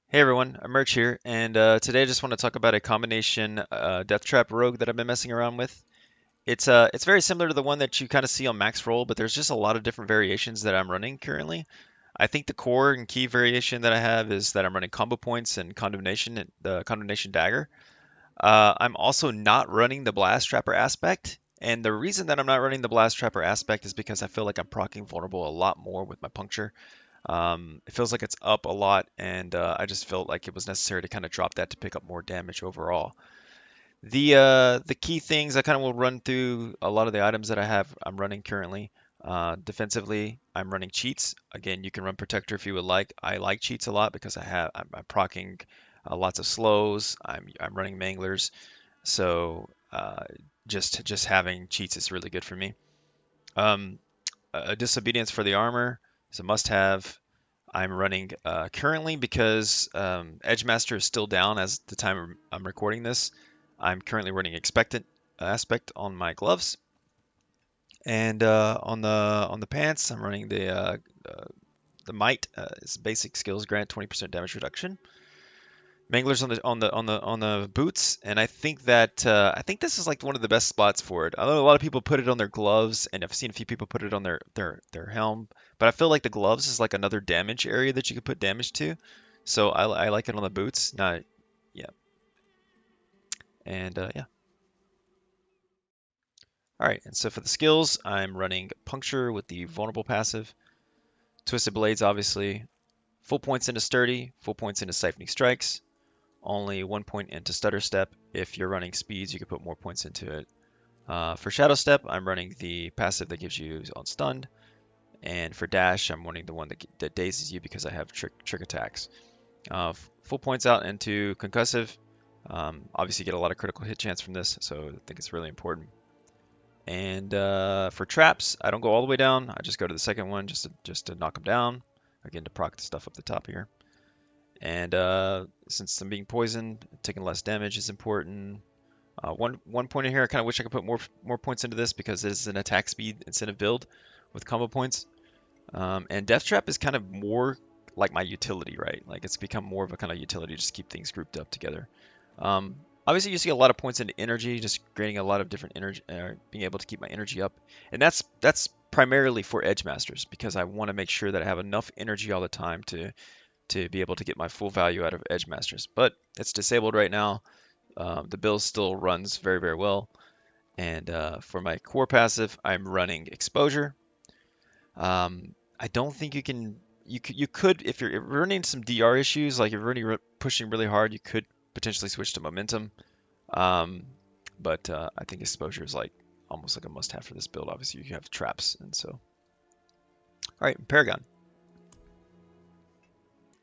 Hey everyone, I'm Merch here, and today I just want to talk about a combination Death Trap Rogue that I've been messing around with. It's very similar to the one that you kind of see on Max Roll, but there's just a lot of different variations that I'm running currently. I think the core and key variation that I have is that I'm running combo points and Condemnation, the Condemnation Dagger. I'm also not running the Blast Trapper aspect, and the reason that I'm not running the Blast Trapper aspect is because I feel like I'm proccing vulnerable a lot more with my puncture. It feels like it's up a lot, and I just felt like it was necessary to kind of drop that to pick up more damage overall. The key things I kind of will run through a lot of the items that I'm running currently. Defensively, I'm running cheats. Again, you can run protector if you would like. I like cheats a lot because I'm proccing lots of slows. I'm running manglers, so just having cheats is really good for me. Um, a disobedience for the armor is a must-have. I'm running currently because Edgemaster is still down as the time I'm recording this. I'm currently running Expectant aspect on my gloves, and on the pants, I'm running the Might. It's basic skills grant 20% damage reduction. Manglers on the boots, and I think this is like one of the best spots for it. I know a lot of people put it on their gloves, and I've seen a few people put it on their helm, but I feel like the gloves is like another damage area that you could put damage to. So I like it on the boots. Now, yeah, and yeah. All right, and so for the skills, I'm running puncture with the vulnerable passive, twisted blades, obviously, full points into sturdy, full points into siphoning strikes, only 1 point into stutter step. If you're running speeds, you can put more points into it. For shadow step, I'm running the passive that gives you on stunned, and for dash, I'm running the one that dazes you because I have trick attacks. Full points out into concussive. Obviously, you get a lot of critical hit chance from this, so I think it's really important. And for traps, I don't go all the way down. I just go to the second one just to knock them down. Again, to proc the stuff up the top here. And since I'm being poisoned, taking less damage is important. One point in here, I kind of wish I could put more points into this because it is an attack speed incentive build with combo points. And Death Trap is kind of more like my utility, right? Like it's become more of a kind of utility to just keep things grouped up together. Um, Obviously, you see a lot of points into energy, just gaining a lot of different energy, being able to keep my energy up, and that's primarily for Edgemasters because I want to make sure that I have enough energy all the time to be able to get my full value out of Edgemasters. But it's disabled right now. The build still runs very, very well. And for my core passive, I'm running exposure. I don't think you could if you're running some DR issues, like if you're running pushing really hard, you could potentially switch to momentum. Um, but I think exposure is like almost like a must-have for this build. Obviously, you have traps, and so. All right, Paragon.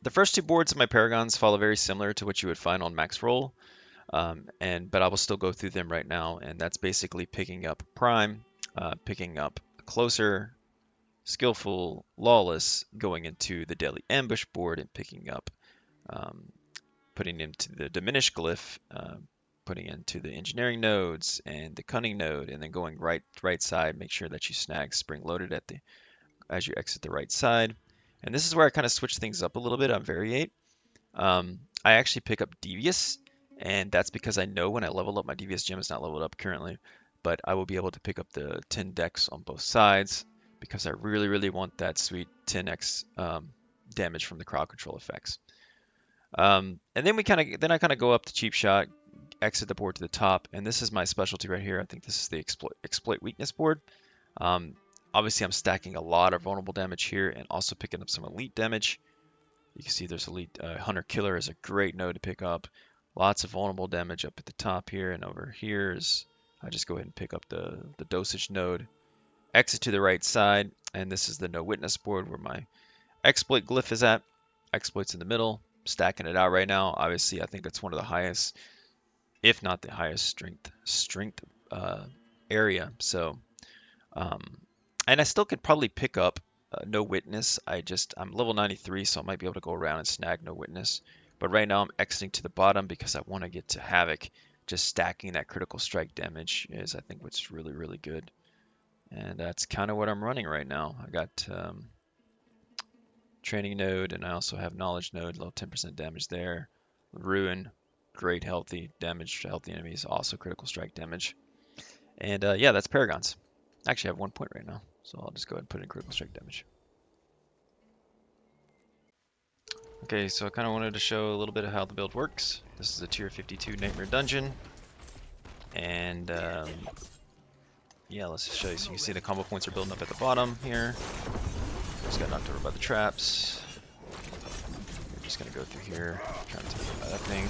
The first two boards of my Paragons follow very similar to what you would find on Max Roll. But I will still go through them right now, and that's basically picking up Prime, picking up Closer, Skillful, Lawless, going into the Deadly Ambush board and picking up, um, putting into the Diminished Glyph, putting into the Engineering nodes and the Cunning node, and then going right side. Make sure that you snag Spring Loaded as you exit the right side. And this is where I kind of switch things up a little bit on Variate. I actually pick up Devious, and that's because I know when I level up, my Devious gem is not leveled up currently, but I will be able to pick up the 10 decks on both sides because I really, really want that sweet 10x damage from the crowd control effects. And then I kind of go up to cheap shot, exit the board to the top, and this is my specialty right here. I think this is the exploit weakness board. Um, Obviously, I'm stacking a lot of vulnerable damage here and also picking up some elite damage. You can see there's Elite Hunter Killer is a great node to pick up. Lots of vulnerable damage up at the top here, and over here is I just go ahead and pick up the dosage node. Exit to the right side, and this is the no witness board where my exploit glyph is at. Exploits in the middle, stacking it out right now. Obviously, I think it's one of the highest, if not the highest strength area. So um, and I still could probably pick up No Witness. I'm level 93, so I might be able to go around and snag No Witness. But right now I'm exiting to the bottom because I want to get to Havoc. Just stacking that critical strike damage is, I think, what's really, really good. And that's kind of what I'm running right now. I got training node, and I also have knowledge node, low 10% damage there. Ruin, great healthy damage to healthy enemies, also critical strike damage. And yeah, that's Paragons. Actually, I have 1 point right now, so I'll just go ahead and put in critical strike damage. Okay, so I kind of wanted to show a little bit of how the build works. This is a tier 52 Nightmare Dungeon. And yeah, let's just show you. So you can see the combo points are building up at the bottom here. Just got knocked over by the traps. We're just going to go through here, trying to take that thing.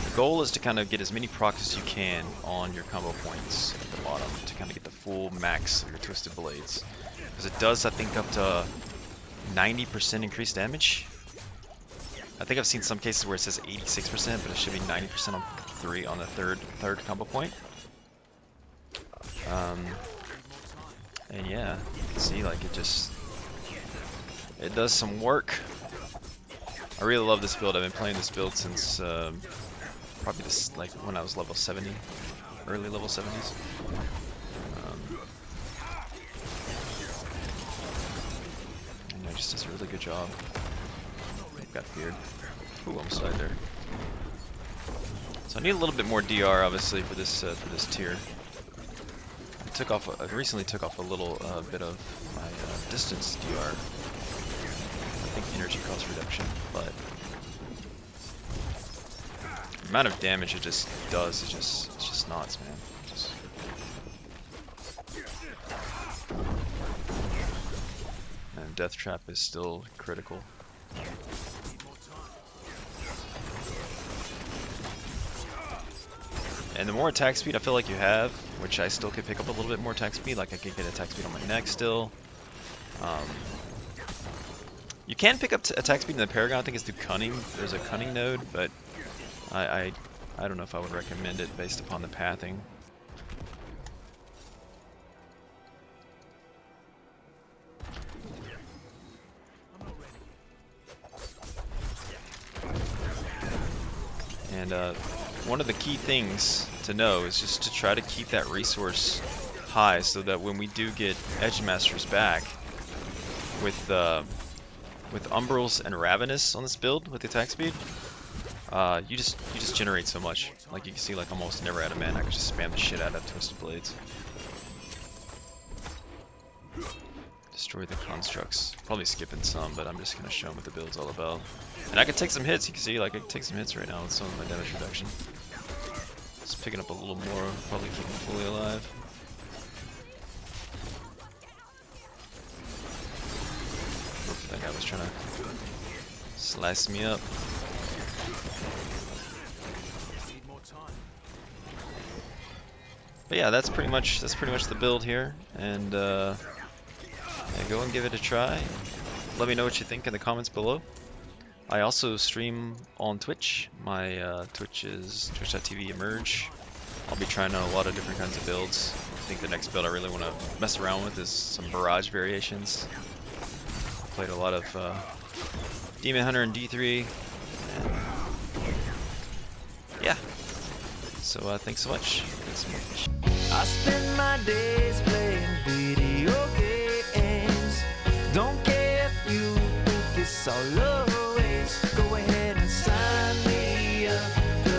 The goal is to kind of get as many procs as you can on your combo points at the bottom to kind of get the full max of your Twisted Blades. Because it does, I think, up to 90% increased damage. I think I've seen some cases where it says 86%, but it should be 90% on the third combo point. And yeah, you can see like it does some work. I really love this build. I've been playing this build since probably like when I was level 70, early level 70s. And it just does a really good job. I've got feared. Ooh, almost died there. So I need a little bit more DR, obviously, for this tier. I recently took off a little bit of my distance DR. I think energy cost reduction, but the amount of damage it just does is it's just nuts, man. And Death Trap is still critical. And the more attack speed I feel like you have, which I still could pick up a little bit more attack speed, like I could get attack speed on my neck still. You can pick up attack speed in the Paragon, I think it's through Cunning. There's a Cunning node, but I don't know if I would recommend it based upon the pathing. And one of the key things to know is just to try to keep that resource high so that when we do get Edgemasters back with Umbrals and Ravenous on this build with the attack speed, you just generate so much. Like you can see, like almost never out of mana. I can just spam the shit out of Twisted Blades. Destroy the constructs. Probably skipping some, but I'm just gonna show them what the build's all about. And I can take some hits. You can see, like I can take some hits right now with some of my damage reduction. Just picking up a little more, probably keep him fully alive. Oops, that guy was trying to slice me up. But yeah, that's pretty much the build here, and yeah, go and give it a try. Let me know what you think in the comments below. I also stream on Twitch. My Twitch is twitch.tv emerge. I'll be trying out a lot of different kinds of builds. I think the next build I really want to mess around with is some barrage variations. Played a lot of Demon Hunter and D3. And yeah. So thanks so much. I spend my days playing video games. Don't care if you think it's all love.